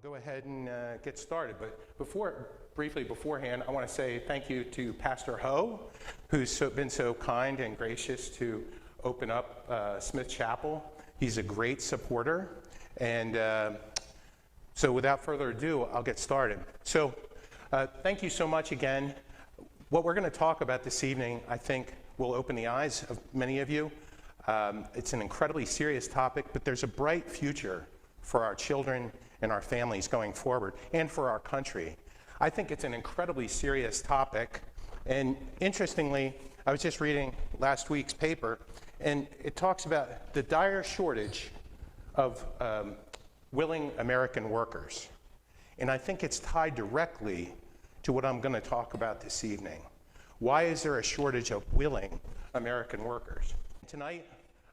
I'll go ahead and get started, but briefly beforehand, I want to say thank you to Pastor Ho, who's been so kind and gracious to open up Smith Chapel. He's a great supporter, and so without further ado, I'll get started. So thank you so much again. What we're going to talk about this evening, I think, will open the eyes of many of you. It's an incredibly serious topic, but there's a bright future for our children and our families going forward, and for our country. I think it's an incredibly serious topic, and interestingly, I was just reading last week's paper, and it talks about the dire shortage of willing American workers. And I think it's tied directly to what I'm going to talk about this evening. Why is there a shortage of willing American workers? Tonight,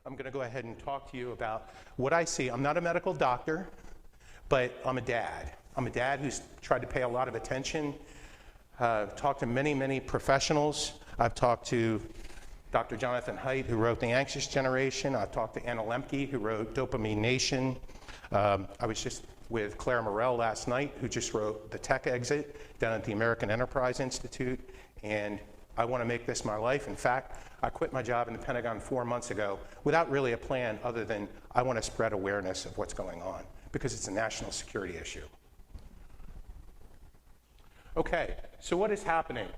I'm going to go ahead and talk to you about what I see. I'm not a medical doctor, but I'm a dad. I'm a dad who's tried to pay a lot of attention, talked to many, many professionals. I've talked to Dr. Jonathan Haidt, who wrote The Anxious Generation. I've talked to Anna Lemke, who wrote Dopamine Nation. I was just with Claire Morell last night, who just wrote The Tech Exit down at the American Enterprise Institute, and I want to make this my life. In fact, I quit my job in the Pentagon 4 months ago without really a plan other than I want to spread awareness of what's going on because it's a national security issue. Okay, so what is happening?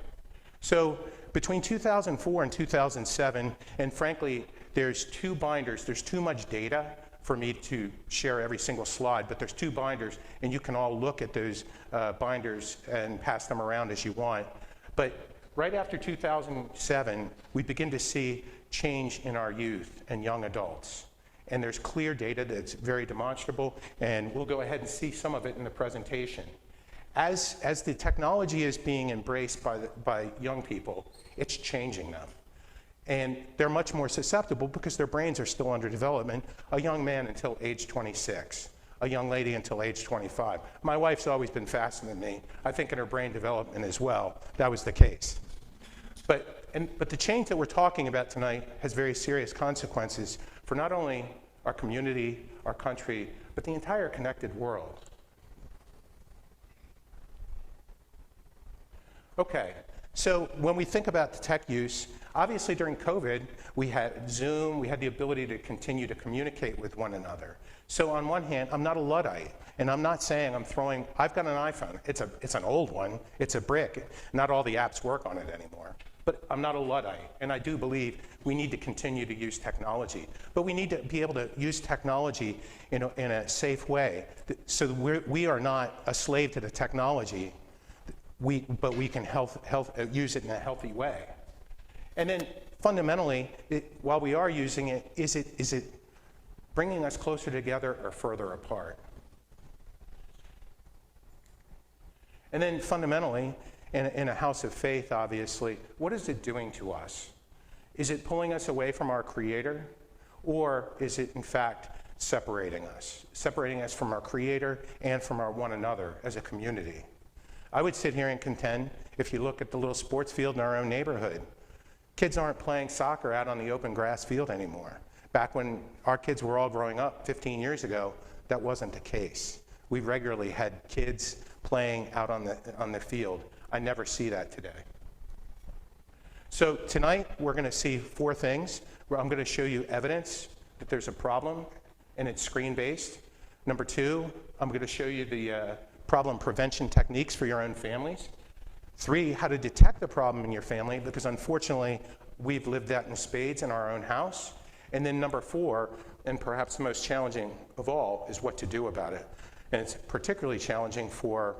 So between 2004 and 2007, and frankly, there's two binders. There's too much data for me to share every single slide, but there's two binders, and you can all look at those binders and pass them around as you want. But right after 2007, we begin to see change in our youth and young adults. And there's clear data that's very demonstrable, and we'll go ahead and see some of it in the presentation. As the technology is being embraced by young people, it's changing them. And they're much more susceptible because their brains are still under development. A young man until age 26, a young lady until age 25. My wife's always been faster than me. I think in her brain development as well, that was the case. But the change that we're talking about tonight has very serious consequences for not only our community, our country, but the entire connected world. Okay, so when we think about the tech use, obviously during COVID, we had Zoom, we had the ability to continue to communicate with one another. So on one hand, I'm not a Luddite, and I'm not saying I've got an iPhone. It's an old one, it's a brick. Not all the apps work on it anymore. But I'm not a Luddite, and I do believe we need to continue to use technology. But we need to be able to use technology in a safe way, so that we are not a slave to the technology, but we can use it in a healthy way. And then fundamentally, while we are using it, is it bringing us closer together or further apart? And then fundamentally, in a house of faith, obviously, what is it doing to us? Is it pulling us away from our Creator? Or is it, in fact, separating us from our Creator and from our one another as a community? I would sit here and contend, if you look at the little sports field in our own neighborhood, kids aren't playing soccer out on the open grass field anymore. Back when our kids were all growing up 15 years ago, that wasn't the case. We regularly had kids playing out on the field. I never see that today. So tonight, we're going to see four things. I'm going to show you evidence that there's a problem, and it's screen-based. Number two, I'm going to show you the problem prevention techniques for your own families. Three, how to detect the problem in your family, because unfortunately, we've lived that in spades in our own house. And then number four, and perhaps the most challenging of all, is what to do about it. And it's particularly challenging for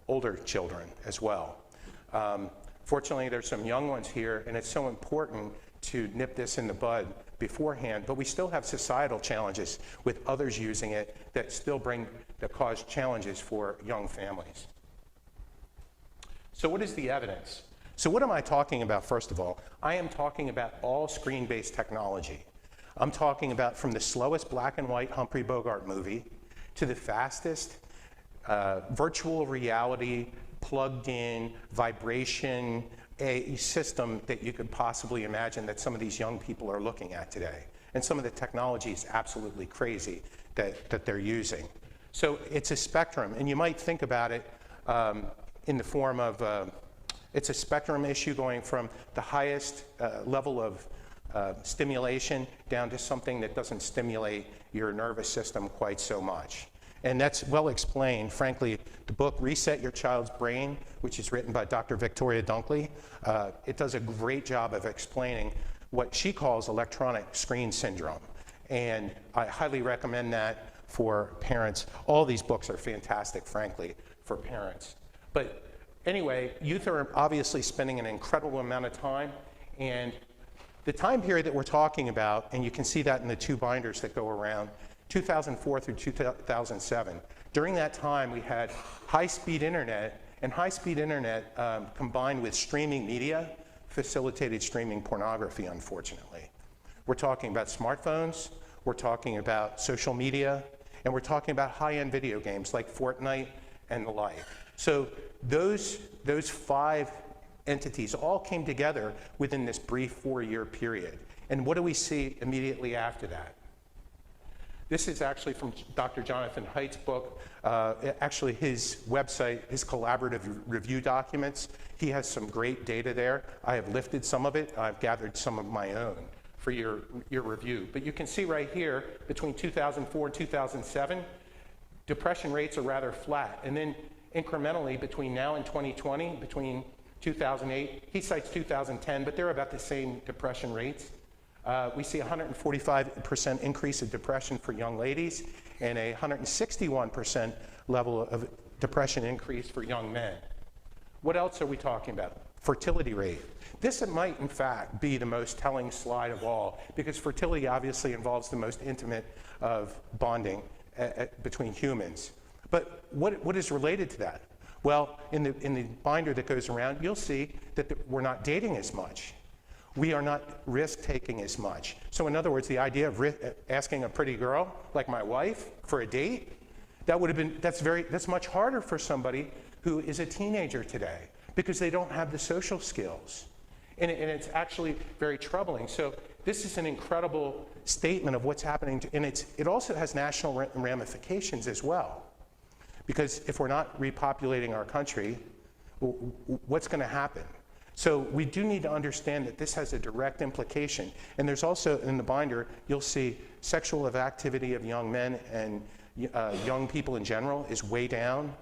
older children as well. Fortunately, there's some young ones here, and it's so important to nip this in the bud beforehand, but we still have societal challenges with others using it that cause challenges for young families. So what is the evidence? So what am I talking about, first of all? I am talking about all screen-based technology. I'm talking about from the slowest black and white Humphrey Bogart movie to the fastest virtual reality, plugged in, vibration, a system that you could possibly imagine that some of these young people are looking at today. And some of the technology is absolutely crazy that they're using. So it's a spectrum, and you might think about it in the form of, it's a spectrum issue going from the highest level of stimulation down to something that doesn't stimulate your nervous system quite so much. And that's well explained. Frankly, the book Reset Your Child's Brain, which is written by Dr. Victoria Dunkley, it does a great job of explaining what she calls electronic screen syndrome. And I highly recommend that for parents. All these books are fantastic, frankly, for parents. But anyway, youth are obviously spending an incredible amount of time, and the time period that we're talking about, and you can see that in the two binders that go around, 2004 through 2007. During that time, we had high-speed internet, and high-speed internet combined with streaming media facilitated streaming pornography, unfortunately. We're talking about smartphones, we're talking about social media, and we're talking about high-end video games like Fortnite and the like. So those 5 entities all came together within this brief 4-year period. And what do we see immediately after that? This is actually from Dr. Jonathan Haidt's book, actually his website, his collaborative review documents. He has some great data there. I have lifted some of it. I've gathered some of my own for your review. But you can see right here, between 2004 and 2007, depression rates are rather flat. And then incrementally, between now and 2020, between 2008, he cites 2010, but they're about the same depression rates. We see a 145% increase of depression for young ladies and a 161% level of depression increase for young men. What else are we talking about? Fertility rate. This might, in fact, be the most telling slide of all, because fertility obviously involves the most intimate of bonding between humans. But what is related to that? Well, in the binder that goes around, you'll see that we're not dating as much. We are not risk-taking as much. So in other words, the idea of asking a pretty girl, like my wife, for a date, that's much harder for somebody who is a teenager today, because they don't have the social skills. And it's actually very troubling. So this is an incredible statement of what's happening, and it also has national ramifications as well. Because if we're not repopulating our country, what's going to happen? So we do need to understand that this has a direct implication. And there's also, in the binder, you'll see sexual activity of young men and young people in general is way down.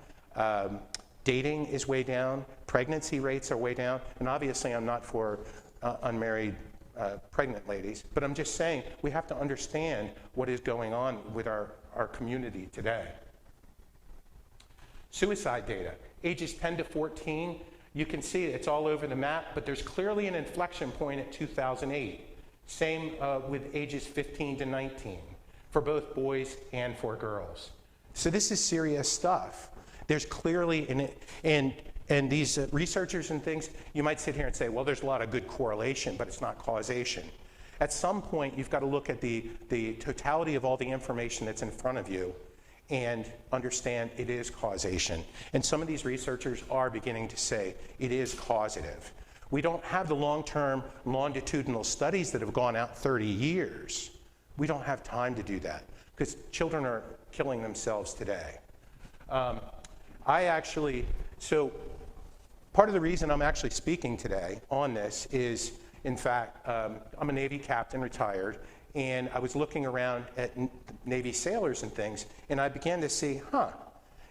Dating is way down. Pregnancy rates are way down. And obviously, I'm not for unmarried pregnant ladies, but I'm just saying we have to understand what is going on with our community today. Suicide data, ages 10 to 14, you can see it's all over the map, but there's clearly an inflection point at 2008. Same with ages 15 to 19, for both boys and for girls. So this is serious stuff. There's clearly, and these researchers and things, you might sit here and say, well, there's a lot of good correlation, but it's not causation. At some point, you've got to look at the totality of all the information that's in front of you and understand it is causation. And some of these researchers are beginning to say it is causative. We don't have the long-term longitudinal studies that have gone out 30 years. We don't have time to do that because children are killing themselves today. So part of the reason I'm actually speaking today on this is, in fact, I'm a Navy captain, retired, and I was looking around at Navy sailors and things, and I began to see,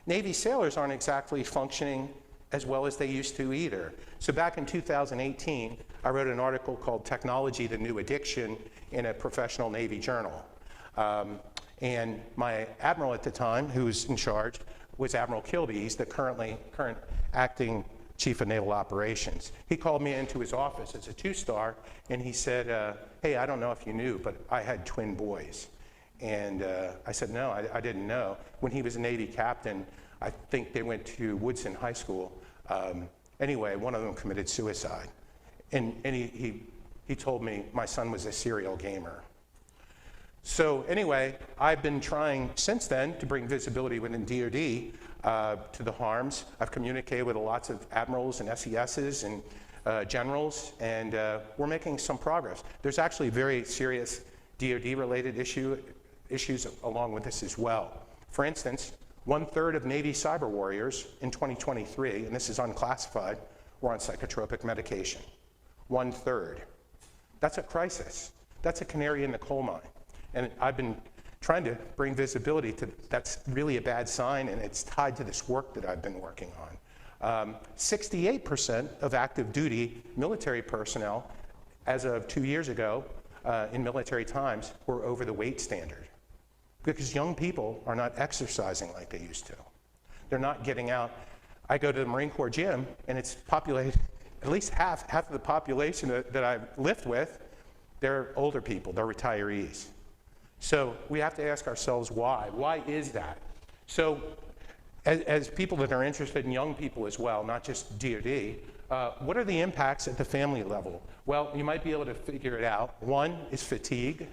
Navy sailors aren't exactly functioning as well as they used to either. So back in 2018, I wrote an article called Technology, the New Addiction in a professional Navy journal. And my admiral at the time, who was in charge, was Admiral Kilby. He's the current acting Chief of Naval Operations. He called me into his office as a 2-star, and he said, hey, I don't know if you knew, but I had twin boys. And I said, no, I didn't know. When he was a Navy captain, I think they went to Woodson High School. Anyway, one of them committed suicide. And he told me my son was a serial gamer. So anyway, I've been trying since then to bring visibility within DoD to the harms. I've communicated with lots of admirals and SESs and generals, and we're making some progress. There's actually very serious DoD-related issues along with this as well. For instance, 1/3 of Navy cyber warriors in 2023, and this is unclassified, were on psychotropic medication. 1/3. That's a crisis. That's a canary in the coal mine. And I've been trying to bring visibility to that's really a bad sign, and it's tied to this work that I've been working on. 68% of active duty military personnel, as of 2 years ago, in military times, were over the weight standard. Because young people are not exercising like they used to. They're not getting out. I go to the Marine Corps gym, and it's populated, at least half of the population that I lift with, they're older people, they're retirees. So we have to ask ourselves why. Why is that? So as people that are interested in young people as well, not just DoD, what are the impacts at the family level? Well, you might be able to figure it out. One is fatigue.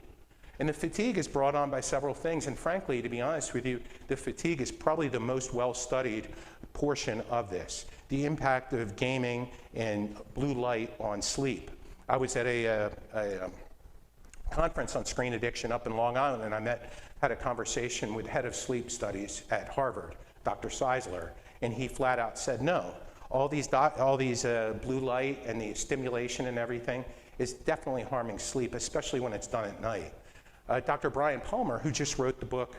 And the fatigue is brought on by several things. And frankly, to be honest with you, the fatigue is probably the most well-studied portion of this. The impact of gaming and blue light on sleep. I was at a conference on screen addiction up in Long Island, and I had a conversation with head of sleep studies at Harvard, Dr. Seisler, and he flat out said, no, all these blue light and the stimulation and everything is definitely harming sleep, especially when it's done at night. Dr. Brian Palmer, who just wrote the book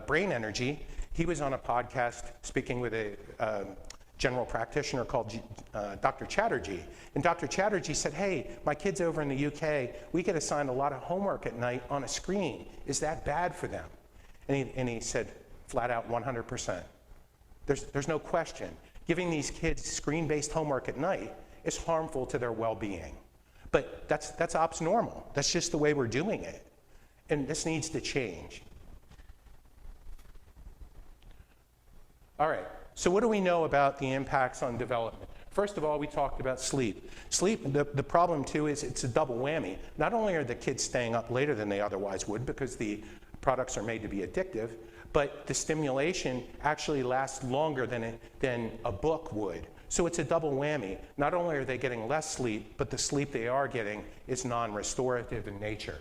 Brain Energy, he was on a podcast speaking with a general practitioner called Dr. Chatterjee. And Dr. Chatterjee said, hey, my kids over in the UK, we get assigned a lot of homework at night on a screen. Is that bad for them? And he said, flat out 100%. There's no question. Giving these kids screen-based homework at night is harmful to their well-being. But that's ops normal. That's just the way we're doing it. And this needs to change. All right, so what do we know about the impacts on development? First of all, we talked about sleep. Sleep, the problem too is it's a double whammy. Not only are the kids staying up later than they otherwise would because the products are made to be addictive, but the stimulation actually lasts longer than a book would. So it's a double whammy. Not only are they getting less sleep, but the sleep they are getting is non-restorative in nature.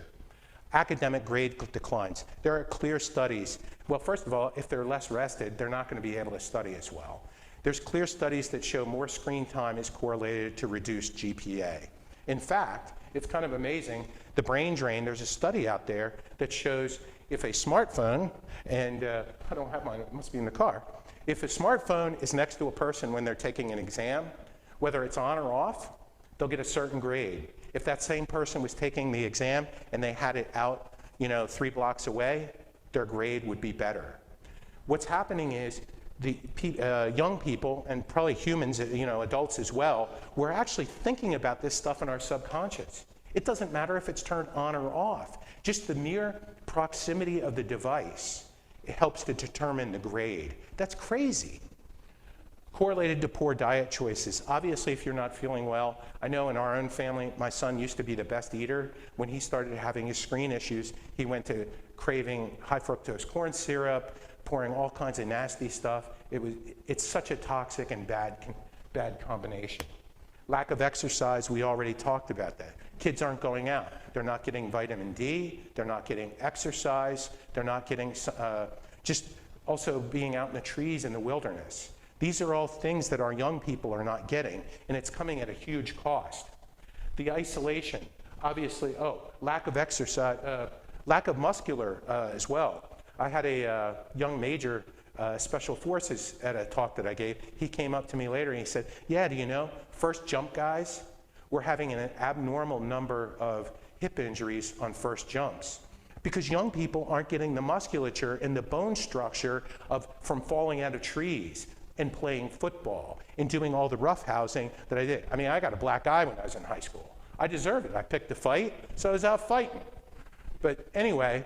Academic grade declines. There are clear studies. Well, first of all, if they're less rested, they're not going to be able to study as well. There's clear studies that show more screen time is correlated to reduced GPA. In fact, it's kind of amazing, the brain drain, there's a study out there that shows if a smartphone, and I don't have mine, it must be in the car, if a smartphone is next to a person when they're taking an exam, whether it's on or off, they'll get a certain grade. If that same person was taking the exam and they had it out, 3 blocks away, their grade would be better. What's happening is the young people, and probably humans, adults as well, we're actually thinking about this stuff in our subconscious. It doesn't matter if it's turned on or off. Just the mere proximity of the device, it helps to determine the grade. That's crazy. Correlated to poor diet choices. Obviously, if you're not feeling well, I know in our own family, my son used to be the best eater. When he started having his screen issues, he went to craving high fructose corn syrup, pouring all kinds of nasty stuff. It's such a toxic and bad combination. Lack of exercise, we already talked about that. Kids aren't going out. They're not getting vitamin D. They're not getting exercise. They're not getting just also being out in the trees in the wilderness. These are all things that our young people are not getting, and it's coming at a huge cost. The isolation, obviously, lack of exercise, lack of muscular as well. I had a young major, special forces at a talk that I gave. He came up to me later and he said, yeah, do you know, first jump guys, we're having an abnormal number of hip injuries on first jumps because young people aren't getting the musculature and the bone structure from falling out of trees and playing football and doing all the roughhousing that I did. I mean, I got a black eye when I was in high school. I deserved it. I picked a fight, so I was out fighting. But anyway,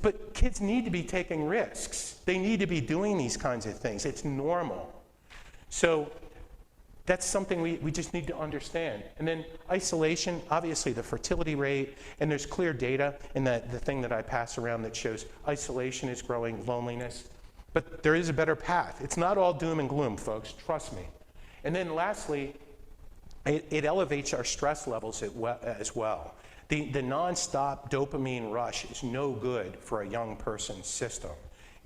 but kids need to be taking risks. They need to be doing these kinds of things. It's normal. So that's something we just need to understand. And then isolation, obviously the fertility rate, and there's clear data in the thing that I pass around that shows isolation is growing, loneliness. But there is a better path. It's not all doom and gloom, folks, trust me. And then lastly, it elevates our stress levels as well. The nonstop dopamine rush is no good for a young person's system.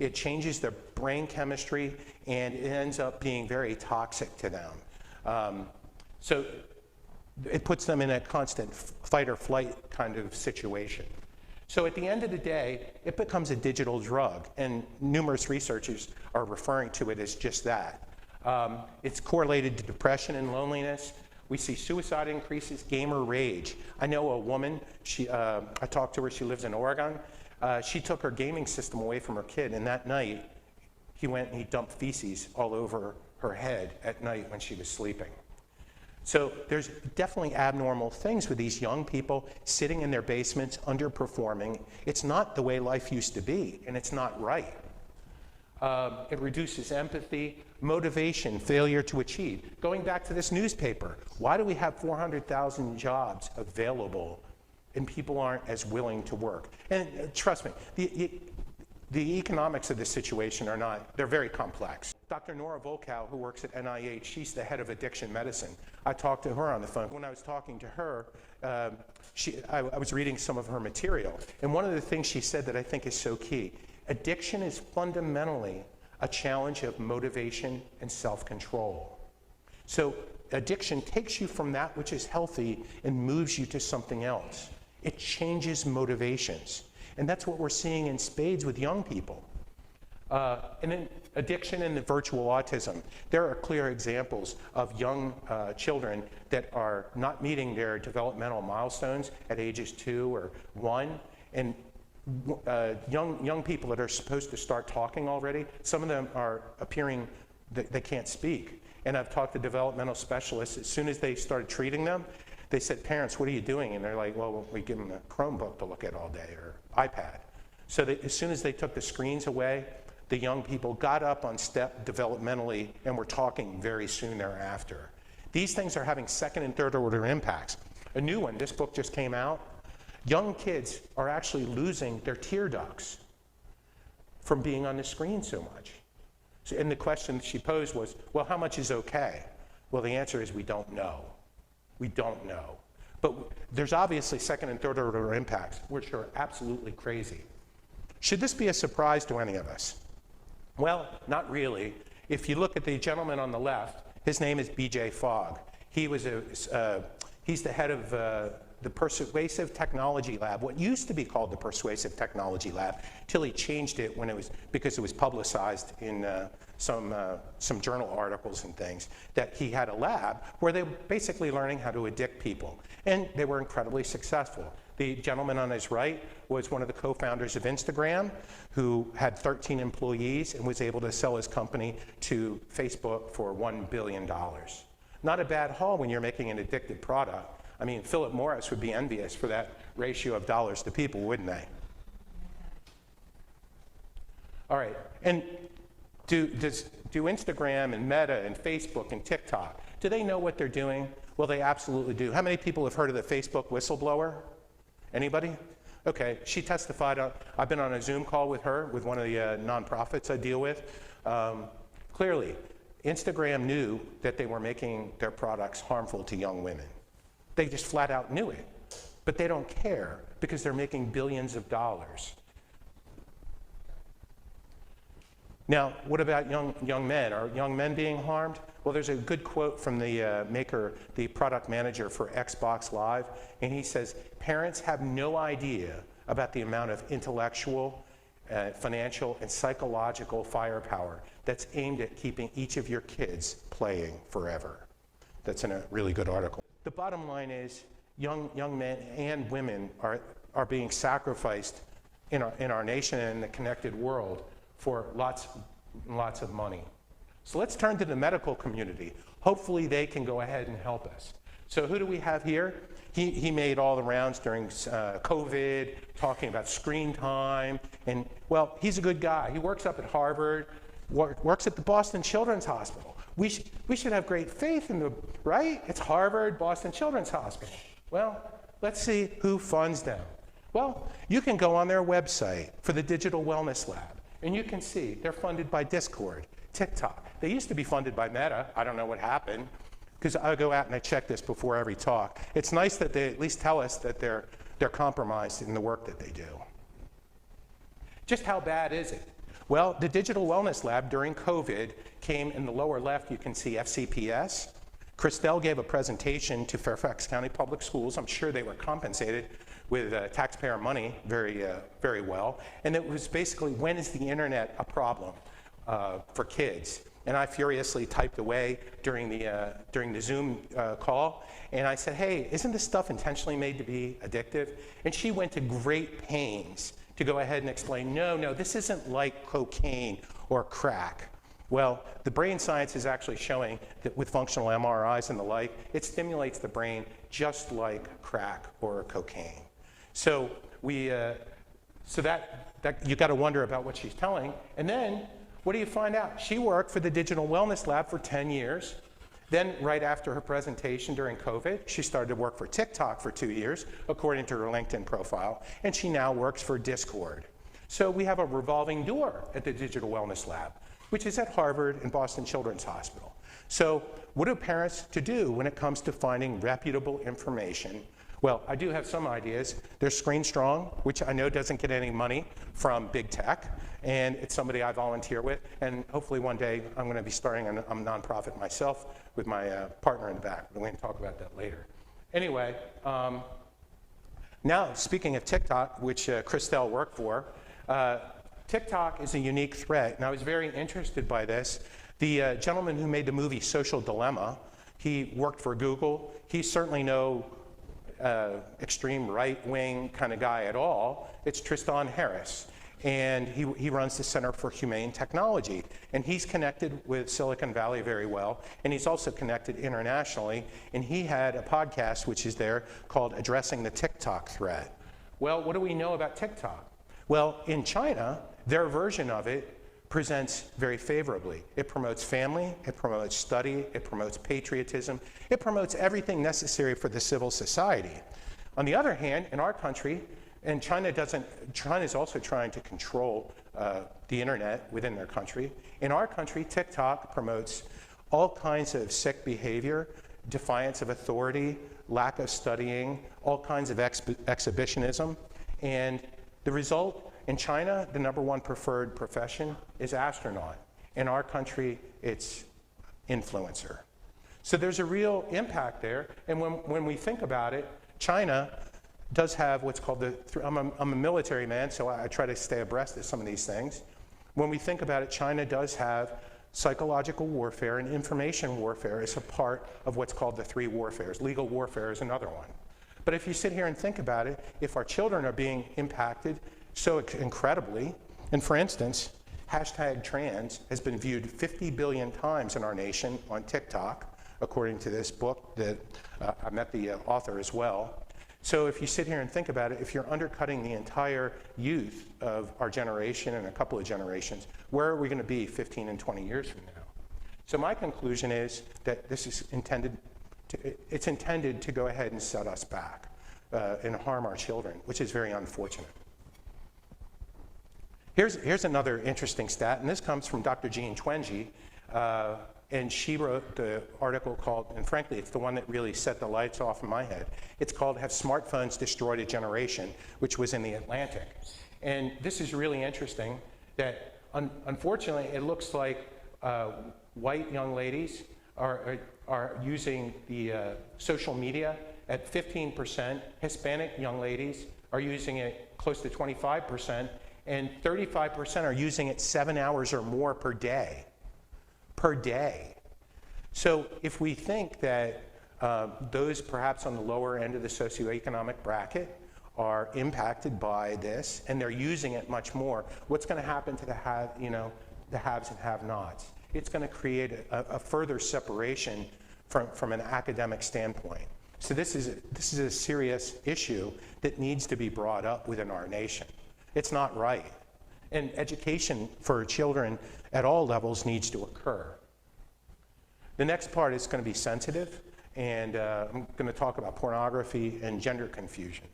It changes their brain chemistry, and it ends up being very toxic to them. So it puts them in a constant fight or flight kind of situation. So at the end of the day, it becomes a digital drug, and numerous researchers are referring to it as just that. It's correlated to depression and loneliness. We see suicide increases, gamer rage. I know a woman, I talked to her, she lives in Oregon. She took her gaming system away from her kid, and that night, he went and he dumped feces all over her head at night when she was sleeping. So there's definitely abnormal things with these young people sitting in their basements, underperforming. It's not the way life used to be, and it's not right. It reduces empathy, motivation, failure to achieve. Going back to this newspaper, why do we have 400,000 jobs available and people aren't as willing to work? And trust me, the economics of this situation are not, they're very complex. Dr. Nora Volkow, who works at NIH, she's the head of addiction medicine. I talked to her on the phone. When I was talking to her, I was reading some of her material. And one of the things she said that I think is so key, addiction is fundamentally a challenge of motivation and self-control. So addiction takes you from that which is healthy and moves you to something else. It changes motivations. And that's what we're seeing in spades with young people. And then addiction and the virtual autism. There are clear examples of young children that are not meeting their developmental milestones at ages 2 or 1. And young people that are supposed to start talking already, some of them are appearing that they can't speak. And I've talked to developmental specialists. As soon as they started treating them, they said, parents, what are you doing? And they're like, well, we give them a Chromebook to look at all day, or iPad. So as soon as they took the screens away, the young people got up on step developmentally and were talking very soon thereafter. These things are having second and third order impacts. A new one, this book just came out. Young kids are actually losing their tear ducts from being on the screen so much. So, and the question she posed was, well, how much is okay? Well, the answer is we don't know. We don't know. But there's obviously second and third order impacts, which are absolutely crazy. Should this be a surprise to any of us? Well, not really. If you look at the gentleman on the left, his name is B.J. Fogg. He's the head of the Persuasive Technology Lab, what used to be called the Persuasive Technology Lab, till he changed it because it was publicized in some journal articles and things, that he had a lab where they were basically learning how to addict people. And they were incredibly successful. The gentleman on his right was one of the co-founders of Instagram, who had 13 employees and was able to sell his company to Facebook for $1 billion. Not a bad haul when you're making an addictive product. I mean, Philip Morris would be envious for that ratio of dollars to people, wouldn't they? All right, and do Instagram and Meta and Facebook and TikTok, do they know what they're doing? Well, they absolutely do. How many people have heard of the Facebook whistleblower? Anybody? Okay, she testified. I've been on a Zoom call with her, with one of the nonprofits I deal with. Clearly, Instagram knew that they were making their products harmful to young women. They just flat out knew it. But they don't care because they're making billions of dollars. Now, what about young men? Are young men being harmed? Well, there's a good quote from the the product manager for Xbox Live, and he says, parents have no idea about the amount of intellectual, financial, and psychological firepower that's aimed at keeping each of your kids playing forever. That's in a really good article. The bottom line is young men and women are being sacrificed in our nation and in the connected world for lots and lots of money. So let's turn to the medical community. Hopefully they can go ahead and help us. So who do we have here? He made all the rounds during COVID, talking about screen time. And, well, he's a good guy. He works up at Harvard, works at the Boston Children's Hospital. We should have great faith in right? It's Harvard, Boston Children's Hospital. Well, let's see who funds them. Well, you can go on their website for the Digital Wellness Lab, and you can see they're funded by Discord, TikTok. They used to be funded by Meta. I don't know what happened, because I go out and I check this before every talk. It's nice that they at least tell us that they're compromised in the work that they do. Just how bad is it? Well, the Digital Wellness Lab during COVID came in the lower left, you can see FCPS. Christelle gave a presentation to Fairfax County Public Schools. I'm sure they were compensated with taxpayer money very well. And it was basically, when is the internet a problem for kids? And I furiously typed away during the Zoom call. And I said, hey, isn't this stuff intentionally made to be addictive? And she went to great pains to go ahead and explain, no, this isn't like cocaine or crack. Well, the brain science is actually showing that with functional MRIs and the like, it stimulates the brain just like crack or cocaine. So that you got to wonder about what she's telling. And then, what do you find out? She worked for the Digital Wellness Lab for 10 years. Then, right after her presentation during COVID, she started to work for TikTok for 2 years, according to her LinkedIn profile, and she now works for Discord. So we have a revolving door at the Digital Wellness Lab, which is at Harvard and Boston Children's Hospital. So what are parents to do when it comes to finding reputable information? Well, I do have some ideas. There's Screen Strong, which I know doesn't get any money from big tech, and it's somebody I volunteer with, and hopefully one day I'm going to be starting a nonprofit myself with my partner in the back. We're going to talk about that later. Anyway, now speaking of TikTok, which Christelle worked for, TikTok is a unique threat, and I was very interested by this. The gentleman who made the movie Social Dilemma, he worked for Google. He's certainly no extreme right-wing kind of guy at all. It's Tristan Harris, and he runs the Center for Humane Technology, and he's connected with Silicon Valley very well, and he's also connected internationally, and he had a podcast which is there called Addressing the TikTok Threat. Well, what do we know about TikTok? Well, in China, their version of it presents very favorably. It promotes family, it promotes study, it promotes patriotism, it promotes everything necessary for the civil society. On the other hand, in our country, and China is also trying to control the internet within their country. In our country, TikTok promotes all kinds of sick behavior, defiance of authority, lack of studying, all kinds of exhibitionism, and the result, in China, the #1 preferred profession is astronaut. In our country, it's influencer. So there's a real impact there, and when we think about it, China does have what's called I'm a military man, so I try to stay abreast of some of these things. When we think about it, China does have psychological warfare and information warfare as a part of what's called the 3 warfares. Legal warfare is another one. But if you sit here and think about it, if our children are being impacted so incredibly, and for instance, #trans has been viewed 50 billion times in our nation on TikTok, according to this book that I met the author as well. So if you sit here and think about it, if you're undercutting the entire youth of our generation and a couple of generations, where are we going to be 15 and 20 years from now? So my conclusion is that this is intended to go ahead and set us back and harm our children, which is very unfortunate. Here's another interesting stat, and this comes from Dr. Jean Twenge, and she wrote the article called, and frankly, it's the one that really set the lights off in my head. It's called Have Smartphones Destroyed a Generation, which was in The Atlantic. And this is really interesting that, unfortunately, it looks like white young ladies are using the social media at 15%. Hispanic young ladies are using it close to 25%. And 35% are using it 7 hours or more per day. So if we think that those perhaps on the lower end of the socioeconomic bracket are impacted by this, and they're using it much more, what's going to happen to the haves and have-nots? It's going to create a further separation from an academic standpoint. So this is a serious issue that needs to be brought up within our nation. It's not right. And education for children at all levels needs to occur. The next part is going to be sensitive, and I'm going to talk about pornography and gender confusion.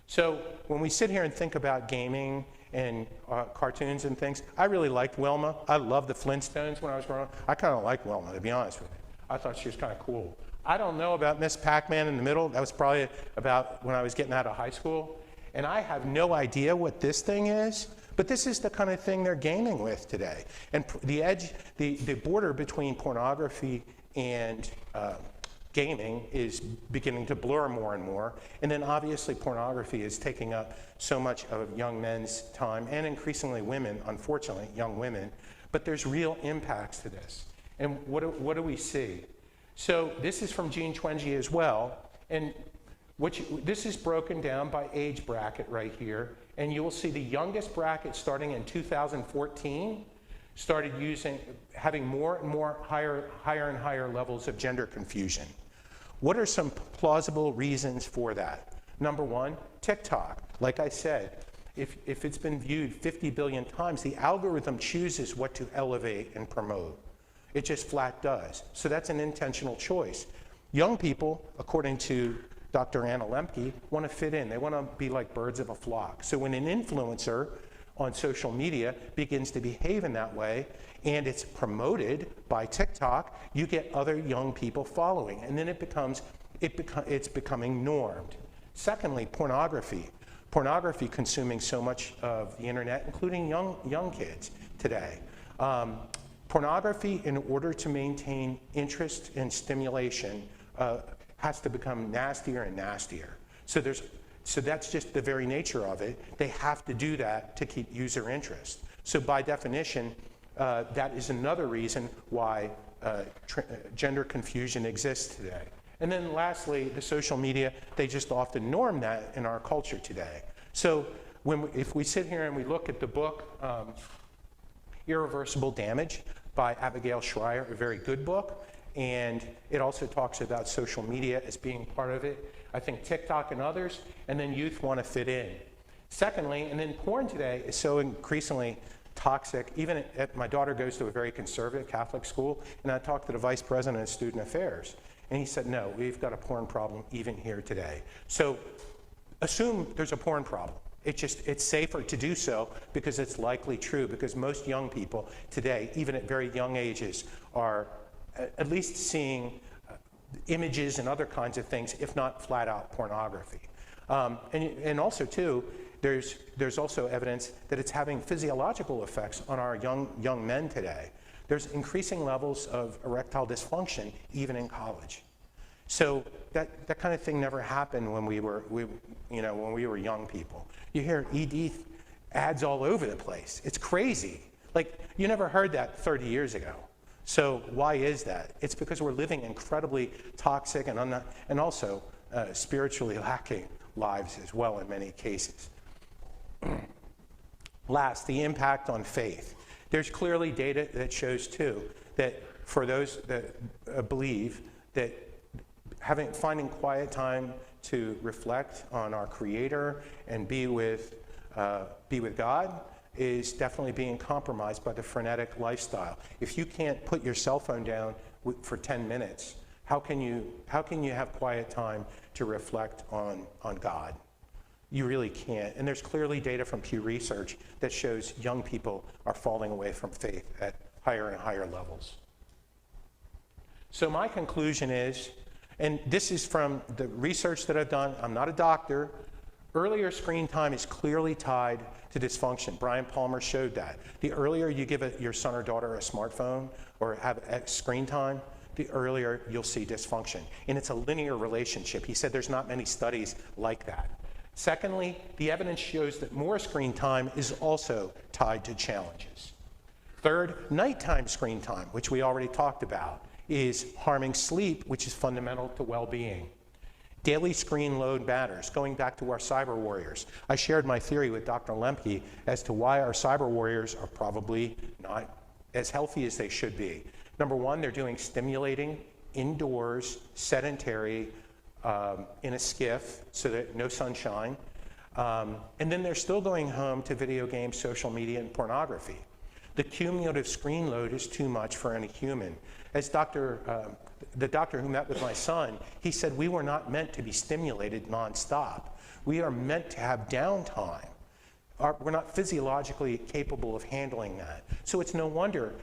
So when we sit here and think about gaming and cartoons and things, I really liked Wilma. I loved the Flintstones when I was growing up. I kind of liked Wilma, to be honest with you. I thought she was kind of cool. I don't know about Miss Pac-Man in the middle. That was probably about when I was getting out of high school. And I have no idea what this thing is, But this is the kind of thing they're gaming with today. And the border between pornography and gaming is beginning to blur more and more. And then obviously pornography is taking up so much of young men's time, and increasingly women, unfortunately, young women. But there's real impacts to this. And what do we see? So this is from Gene Twenge as well. And this is broken down by age bracket right here. And you will see the youngest bracket starting in 2014 started having more and more higher and higher levels of gender confusion. What are some plausible reasons for that? Number one, TikTok. Like I said, if it's been viewed 50 billion times, the algorithm chooses what to elevate and promote. It just flat does. So that's an intentional choice. Young people, according to Dr. Anna Lemke, want to fit in. They want to be like birds of a flock. So when an influencer on social media begins to behave in that way, and it's promoted by TikTok, you get other young people following, and then it's becoming normed. Secondly, pornography. Pornography consuming so much of the internet, including young kids today. Pornography, in order to maintain interest and stimulation, has to become nastier and nastier. So that's just the very nature of it. They have to do that to keep user interest. So by definition, that is another reason why gender confusion exists today. And then lastly, the social media, they just often norm that in our culture today. So if we sit here and we look at the book, Irreversible Damage by Abigail Shrier, a very good book, and it also talks about social media as being part of it. I think TikTok and others, and then youth want to fit in. Secondly, and then porn today is so increasingly toxic. Even my daughter goes to a very conservative Catholic school, and I talked to the vice president of student affairs, and he said, no, we've got a porn problem even here today. So assume there's a porn problem. It's safer to do so because it's likely true, because most young people today, even at very young ages, are at least seeing images and other kinds of things, if not flat out pornography. And also too, there's also evidence that it's having physiological effects on our young men today. There's increasing levels of erectile dysfunction even in college. So that kind of thing never happened when we were young people. You hear ED ads all over the place. It's crazy. Like, you never heard that 30 years ago. So why is that? It's because we're living incredibly toxic and also spiritually lacking lives as well in many cases. Last, the impact on faith. There's clearly data that shows too that for those that believe that finding quiet time to reflect on our Creator and be with God is definitely being compromised by the frenetic lifestyle. If you can't put your cell phone down for 10 minutes, how can you have quiet time to reflect on God? You really can't. And there's clearly data from Pew Research that shows young people are falling away from faith at higher and higher levels. So my conclusion is, and this is from the research that I've done, I'm not a doctor, earlier screen time is clearly tied to dysfunction. Brian Palmer showed that. The earlier you give your son or daughter a smartphone or have screen time, the earlier you'll see dysfunction. And it's a linear relationship. He said there's not many studies like that. Secondly, the evidence shows that more screen time is also tied to challenges. Third, nighttime screen time, which we already talked about, is harming sleep, which is fundamental to well-being. Daily screen load matters. Going back to our cyber warriors, I shared my theory with Dr. Lemke as to why our cyber warriors are probably not as healthy as they should be. Number one, they're doing stimulating, indoors, sedentary, in a skiff, so that no sunshine. And then they're still going home to video games, social media, and pornography. The cumulative screen load is too much for any human. As the doctor who met with my son, he said we were not meant to be stimulated nonstop. We are meant to have downtime. We're not physiologically capable of handling that. So it's no wonder,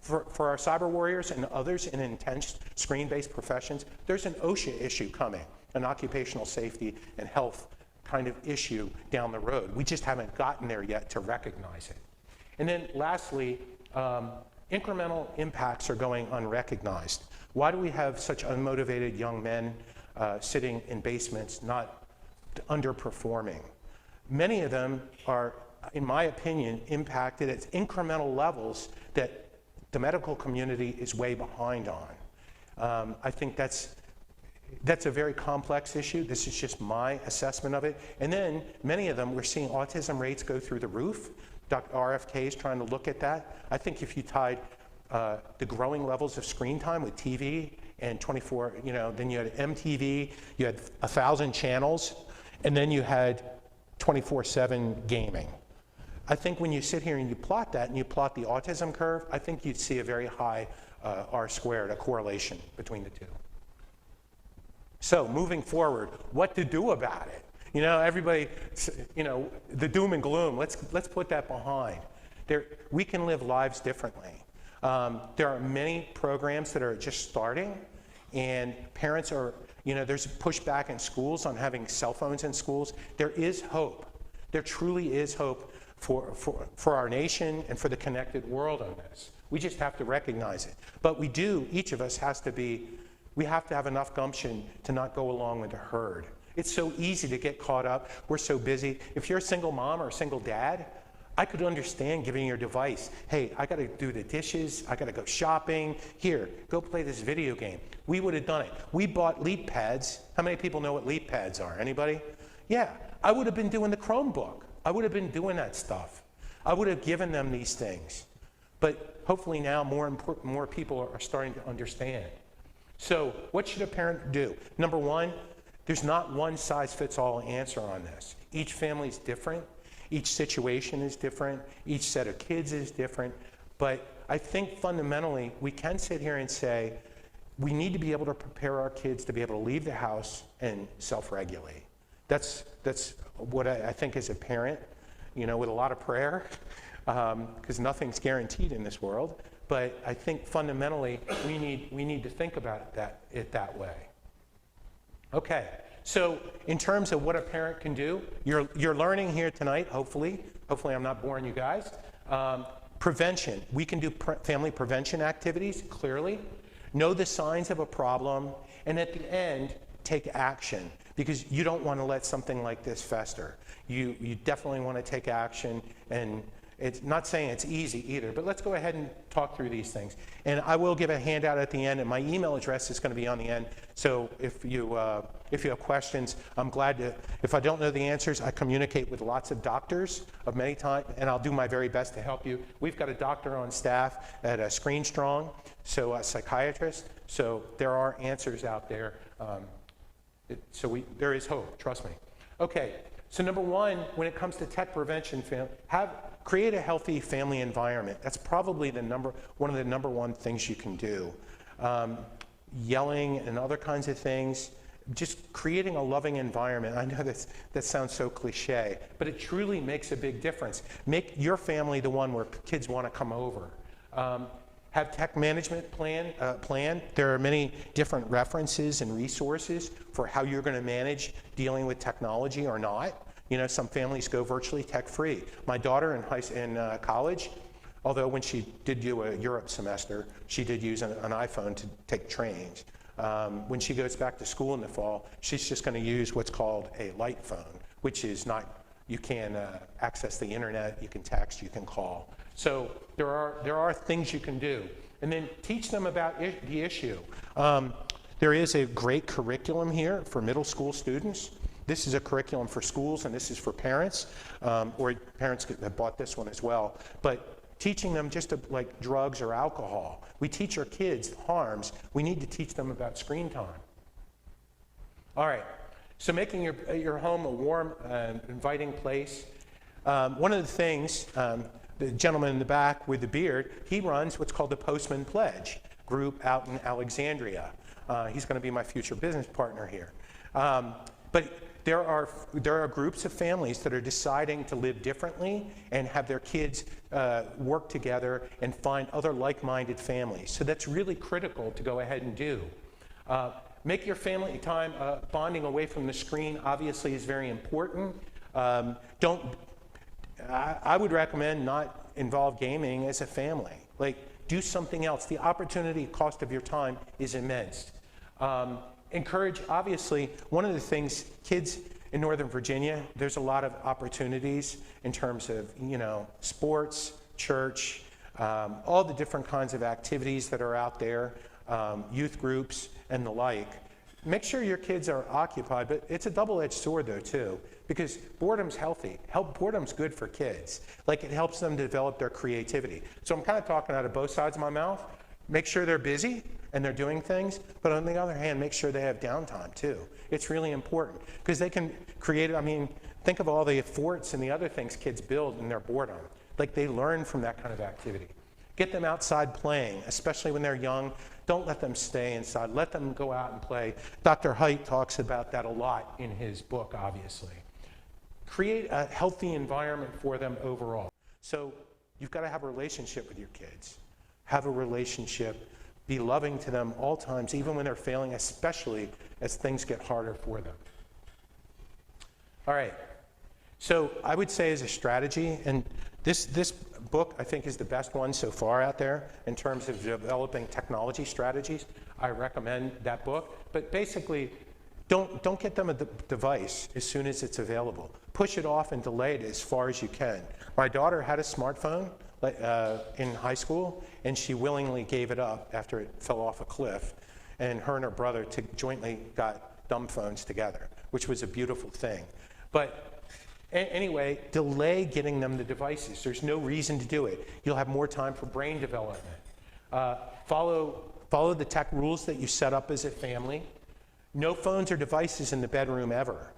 for our cyber warriors and others in intense screen-based professions, there's an OSHA issue coming, an occupational safety and health kind of issue down the road. We just haven't gotten there yet to recognize it. And then lastly, incremental impacts are going unrecognized. Why do we have such unmotivated young men sitting in basements, not underperforming? Many of them are, in my opinion, impacted at incremental levels that the medical community is way behind on. I think that's a very complex issue. This is just my assessment of it. And then many of them, we're seeing autism rates go through the roof. Dr. RFK is trying to look at that. I think if you tied the growing levels of screen time with TV and 24, then you had MTV, you had 1,000 channels, and then you had 24/7 gaming. I think when you sit here and you plot that and you plot the autism curve, I think you'd see a very high R-squared, a correlation between the two. So moving forward, what to do about it? Everybody, the doom and gloom, let's put that behind. We can live lives differently. There are many programs that are just starting, and parents are, there's pushback in schools on having cell phones in schools. There is hope. There truly is hope for our nation and for the connected world on this. We just have to recognize it. But each of us we have to have enough gumption to not go along with the herd. It's so easy to get caught up. We're so busy. If you're a single mom or a single dad, I could understand giving your device, hey, I got to do the dishes, I got to go shopping. Here, go play this video game. We would have done it. We bought leap pads. How many people know what leap pads are? Anybody? Yeah, I would have been doing the Chromebook. I would have been doing that stuff. I would have given them these things. But hopefully now more people are starting to understand. So what should a parent do? Number one, there's not one size fits all answer on this. Each family is different. Each situation is different. Each set of kids is different. But I think fundamentally we can sit here and say we need to be able to prepare our kids to be able to leave the house and self-regulate. That's what I think as a parent, with a lot of prayer, because nothing's guaranteed in this world. But I think fundamentally we need to think about it that way. Okay, so in terms of what a parent can do, you're learning here tonight, hopefully I'm not boring you guys. Prevention, we can do family prevention activities, clearly. Know the signs of a problem, and at the end, take action, because you don't want to let something like this fester. You definitely want to take action, and it's not saying it's easy either, but let's go ahead and talk through these things. And I will give a handout at the end, and my email address is going to be on the end. So if you have questions, I'm glad to. If I don't know the answers, I communicate with lots of doctors of many types, and I'll do my very best to help you. We've got a doctor on staff at Screen Strong, so a psychiatrist. So there are answers out there. There is hope. Trust me. Okay. So number one, when it comes to tech prevention, create a healthy family environment. That's probably one of the number one things you can do. Yelling and other kinds of things, just creating a loving environment. I know that sounds so cliche, but it truly makes a big difference. Make your family the one where kids want to come over. Have tech management plan. There are many different references and resources for how you're going to manage dealing with technology or not. Some families go virtually tech-free. My daughter in college, although when she did do a Europe semester, she did use an iPhone to take trains. When she goes back to school in the fall, she's just going to use what's called a light phone, which is not, you can access the internet, you can text, you can call. So there are things you can do. And then teach them about the issue. There is a great curriculum here for middle school students. This is a curriculum for schools, and this is for parents, or parents have bought this one as well. But teaching them just like drugs or alcohol. We teach our kids harms. We need to teach them about screen time. All right, so making your home a warm, inviting place. One of the things, the gentleman in the back with the beard, he runs what's called the Postman Pledge group out in Alexandria. He's going to be my future business partner here. But there are groups of families that are deciding to live differently and have their kids work together and find other like-minded families. So that's really critical to go ahead and do. Make your family time, bonding away from the screen obviously is very important. I would recommend not involve gaming as a family. Like, do something else. The opportunity cost of your time is immense. Encourage, obviously, one of the things, kids in Northern Virginia, there's a lot of opportunities in terms of, sports, church, all the different kinds of activities that are out there, youth groups and the like. Make sure your kids are occupied, but it's a double-edged sword though too, because boredom's healthy. Boredom's good for kids. Like, it helps them develop their creativity. So I'm kind of talking out of both sides of my mouth. Make sure they're busy and they're doing things, but on the other hand, make sure they have downtime too. It's really important because they can create, think of all the forts and the other things kids build in their boredom. Like, they learn from that kind of activity. Get them outside playing, especially when they're young. Don't let them stay inside. Let them go out and play. Dr. Haidt talks about that a lot in his book, obviously. Create a healthy environment for them overall. So you've got to have a relationship with your kids. Have a relationship. Be loving to them all times, even when they're failing, especially as things get harder for them. All right. So I would say as a strategy, and this book I think is the best one so far out there in terms of developing technology strategies. I recommend that book. But basically, don't get them a device as soon as it's available. Push it off and delay it as far as you can. My daughter had a smartphone in high school, and she willingly gave it up after it fell off a cliff. And her and her brother jointly got dumb phones together, which was a beautiful thing. But anyway, delay getting them the devices. There's no reason to do it. You'll have more time for brain development. Follow the tech rules that you set up as a family. No phones or devices in the bedroom ever.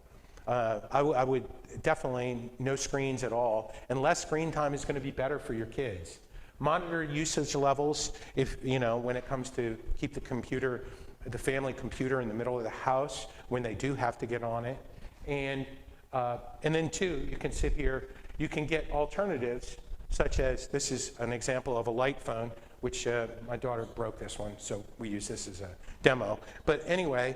I would definitely no screens at all, and less screen time is going to be better for your kids. Monitor usage levels when it comes to keep the family computer in the middle of the house when they do have to get on it. And then two, you can sit here, you can get alternatives such as, this is an example of a light phone, which my daughter broke this one, so we use this as a demo. But anyway,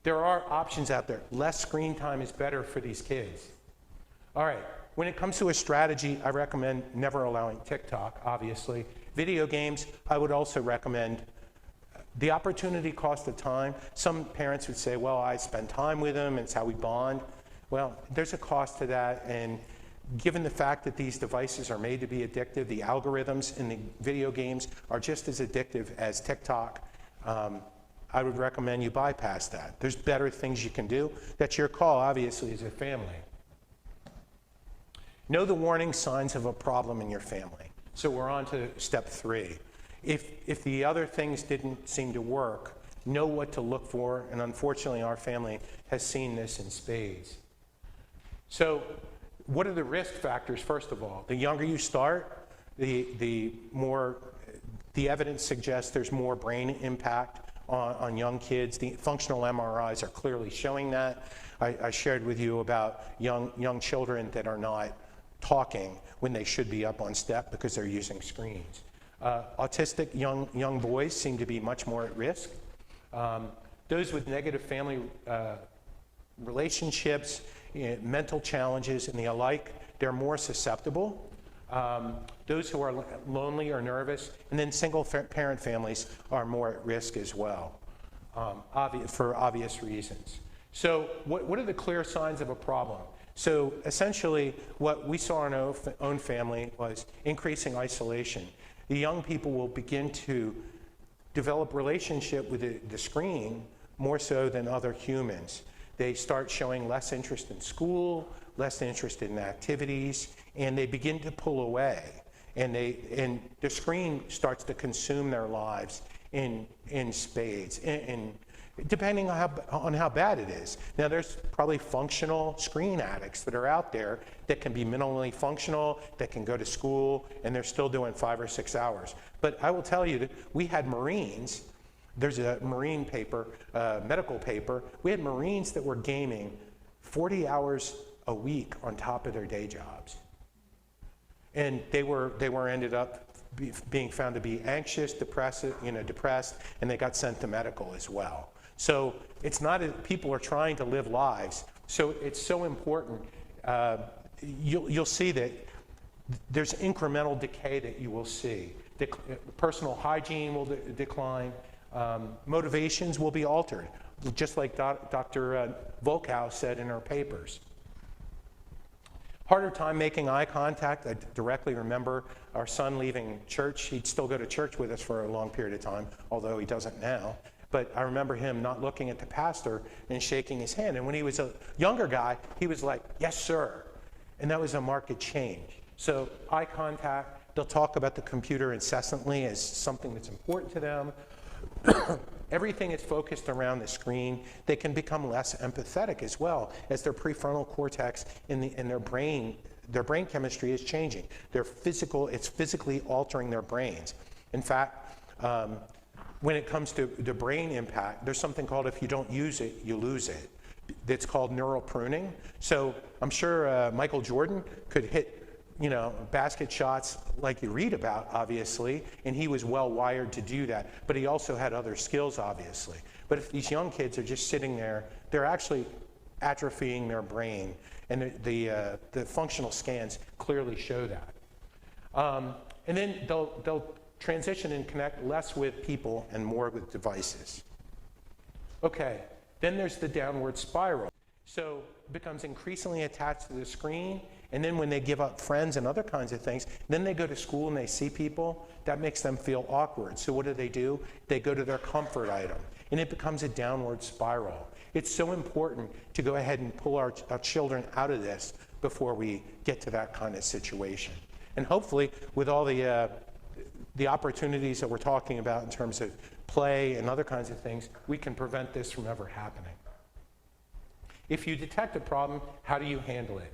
there are options out there. Less screen time is better for these kids. All right, when it comes to a strategy, I recommend never allowing TikTok, obviously. Video games, I would also recommend the opportunity cost of time. Some parents would say, well, I spend time with them, and it's how we bond. Well, there's a cost to that, and given the fact that these devices are made to be addictive, the algorithms in the video games are just as addictive as TikTok. I would recommend you bypass that. There's better things you can do. That's your call, obviously, as a family. Know the warning signs of a problem in your family. So we're on to step 3. If the other things didn't seem to work, know what to look for, and unfortunately our family has seen this in spades. So what are the risk factors, first of all? The younger you start, the more the evidence suggests there's more brain impact on young kids. The functional MRIs are clearly showing that. I shared with you about young children that are not talking when they should be up on step because they're using screens. Autistic young boys seem to be much more at risk. Those with negative family relationships, mental challenges and the alike, they're more susceptible. Those who are lonely or nervous, and then single parent families are more at risk as well, for obvious reasons. So what are the clear signs of a problem? So essentially what we saw in our own family was increasing isolation. The young people will begin to develop relationship with the screen more so than other humans. They start showing less interest in school, less interest in activities, and they begin to pull away. And the screen starts to consume their lives in spades, and depending on how bad it is. Now, there's probably functional screen addicts that are out there that can be minimally functional, that can go to school, and they're still doing 5 or 6 hours. But I will tell you that we had Marines. There's a Marine paper, medical paper. We had Marines that were gaming 40 hours a week on top of their day jobs. And they were ended up being found to be anxious, depressed, and they got sent to medical as well. So it's not that people are trying to live lives. So it's so important. You'll see that there's incremental decay that you will see. Personal hygiene will decline. Motivations will be altered, just like Dr. Volkow said in her papers. Harder time making eye contact. I directly remember our son leaving church. He'd still go to church with us for a long period of time, although he doesn't now. But I remember him not looking at the pastor and shaking his hand. And when he was a younger guy, he was like, "Yes, sir." And that was a marked change. So eye contact, they'll talk about the computer incessantly as something that's important to them. Everything is focused around the screen. They can become less empathetic as well, as their prefrontal cortex in their brain chemistry is changing. It's physically altering their brains. In fact, when it comes to the brain impact, there's something called, if you don't use it, you lose it. It's called neural pruning. So I'm sure Michael Jordan could hit basket shots like you read about, obviously, and he was well wired to do that. But he also had other skills, obviously. But if these young kids are just sitting there, they're actually atrophying their brain, and the functional scans clearly show that. And then they'll transition and connect less with people and more with devices. Okay, then there's the downward spiral. So it becomes increasingly attached to the screen. And then when they give up friends and other kinds of things, then they go to school and they see people, that makes them feel awkward. So what do? They go to their comfort item, and it becomes a downward spiral. It's so important to go ahead and pull our children out of this before we get to that kind of situation. And hopefully, with all the opportunities that we're talking about in terms of play and other kinds of things, we can prevent this from ever happening. If you detect a problem, how do you handle it?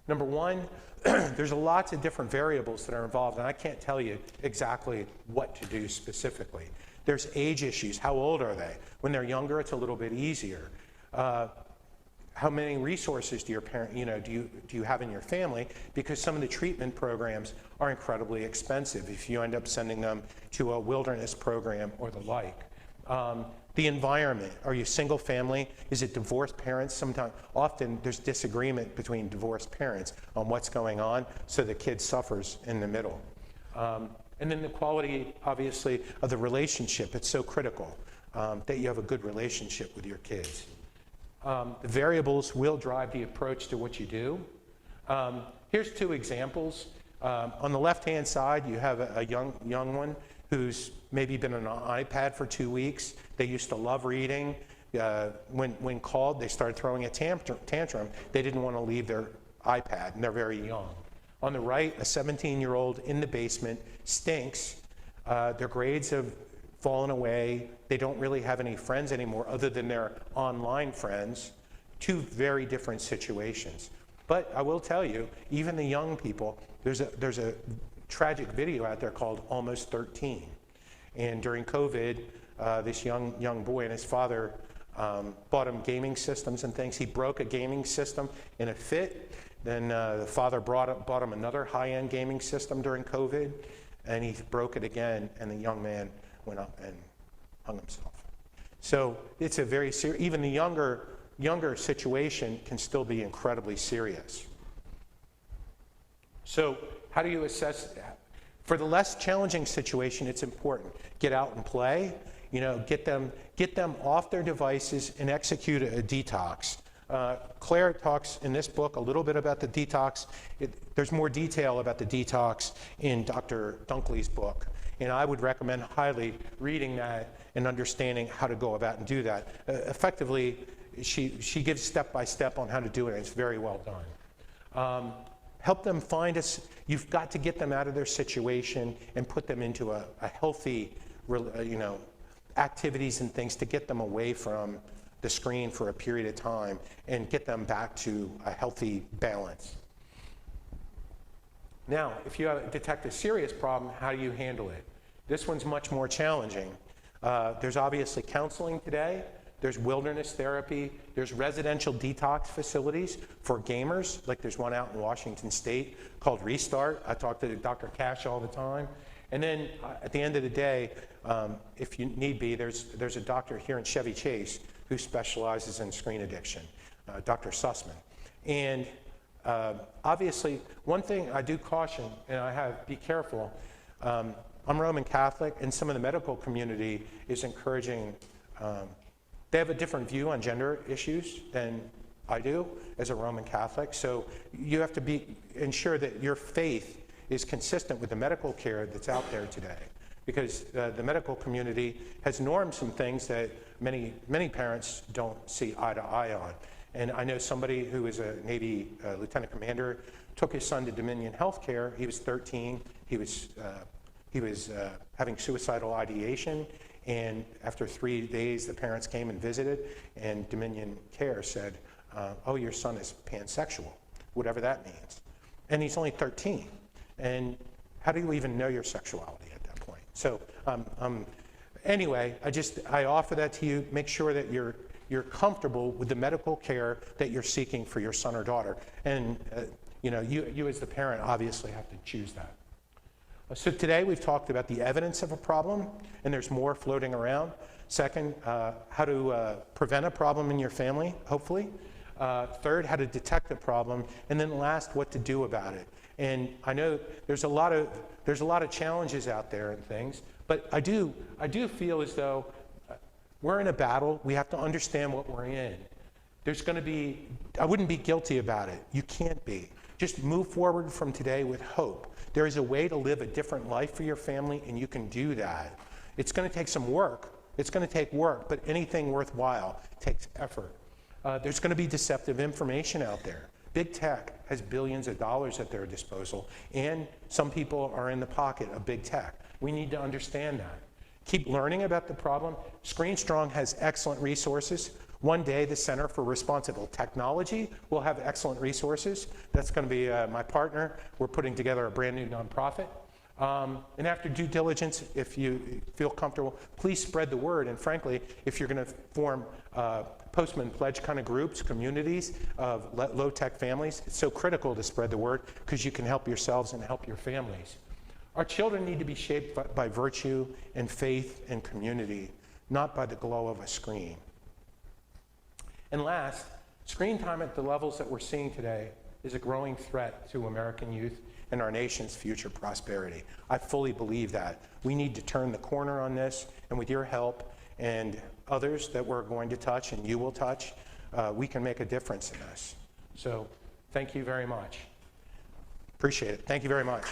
Number one, there's lots of different variables that are involved, and I can't tell you exactly what to do specifically. There's age issues. How old are they? When they're younger, it's a little bit easier. How many resources do your parent, do you have in your family? Because some of the treatment programs are incredibly expensive if you end up sending them to a wilderness program or the like. The environment. Are you single family? Is it divorced parents? Often there's disagreement between divorced parents on what's going on, so the kid suffers in the middle. And then the quality, obviously, of the relationship. It's so critical that you have a good relationship with your kids. The variables will drive the approach to what you do. Here's two examples. On the left-hand side, you have a young one who's maybe been on an iPad for 2 weeks. They used to love reading. When called, they started throwing a tantrum. They didn't want to leave their iPad, and they're very young. On the right, a 17-year-old in the basement, stinks. Their grades have fallen away. They don't really have any friends anymore other than their online friends. Two very different situations. But I will tell you, even the young people, there's a tragic video out there called Almost 13. And during COVID, this young boy and his father bought him gaming systems and things. He broke a gaming system in a fit. Then the father bought him another high-end gaming system during COVID, and he broke it again, and the young man went up and hung himself. So it's a very serious, even the younger situation can still be incredibly serious. So how do you assess that? For the less challenging situation, it's important. Get out and play. Get them off their devices and execute a detox. Claire talks in this book a little bit about the detox. There's more detail about the detox in Dr. Dunkley's book, and I would recommend highly reading that and understanding how to go about and do that. Effectively, she gives step-by-step on how to do it, and it's very well done. Help them find us. You've got to get them out of their situation and put them into a healthy, activities and things to get them away from the screen for a period of time and get them back to a healthy balance. Now, if you detect a serious problem, how do you handle it? This one's much more challenging. There's obviously counseling today. There's wilderness therapy. There's residential detox facilities for gamers, like there's one out in Washington State called Restart. I talk to Dr. Cash all the time. And then at the end of the day, if you need be, there's a doctor here in Chevy Chase who specializes in screen addiction, Dr. Sussman. And obviously, one thing I do caution, and be careful, I'm Roman Catholic, and some of the medical community is encouraging, they have a different view on gender issues than I do as a Roman Catholic. So you have to ensure that your faith is consistent with the medical care that's out there today. Because the medical community has normed some things that many parents don't see eye to eye on. And I know somebody who is a Navy lieutenant commander took his son to Dominion Healthcare. He was 13. He was having suicidal ideation. And after 3 days, the parents came and visited, and Dominion Care said, oh, your son is pansexual, whatever that means. And he's only 13. And how do you even know your sexuality at that point? So anyway, I offer that to you. Make sure that you're comfortable with the medical care that you're seeking for your son or daughter. And you as the parent obviously have to choose that. So today we've talked about the evidence of a problem, and there's more floating around. Second, how to prevent a problem in your family, hopefully. Third, how to detect a problem. And then last, what to do about it. And I know there's a lot of challenges out there and things, but I do feel as though we're in a battle. We have to understand what we're in. I wouldn't be guilty about it. You can't be. Just move forward from today with hope. There is a way to live a different life for your family, and you can do that. It's going to take some work. It's going to take work, but anything worthwhile takes effort. There's going to be deceptive information out there. Big tech has billions of dollars at their disposal, and some people are in the pocket of big tech. We need to understand that. Keep learning about the problem. Screen Strong has excellent resources. One day, the Center for Responsible Technology will have excellent resources. That's going to be my partner. We're putting together a brand new nonprofit. And after due diligence, if you feel comfortable, please spread the word. And frankly, if you're going to form Postman Pledge kind of groups, communities of low-tech families, it's so critical to spread the word because you can help yourselves and help your families. Our children need to be shaped by virtue and faith and community, not by the glow of a screen. And last, screen time at the levels that we're seeing today is a growing threat to American youth and our nation's future prosperity. I fully believe that. We need to turn the corner on this, and with your help and others that we're going to touch and you will touch, we can make a difference in this. So thank you very much. Appreciate it. Thank you very much.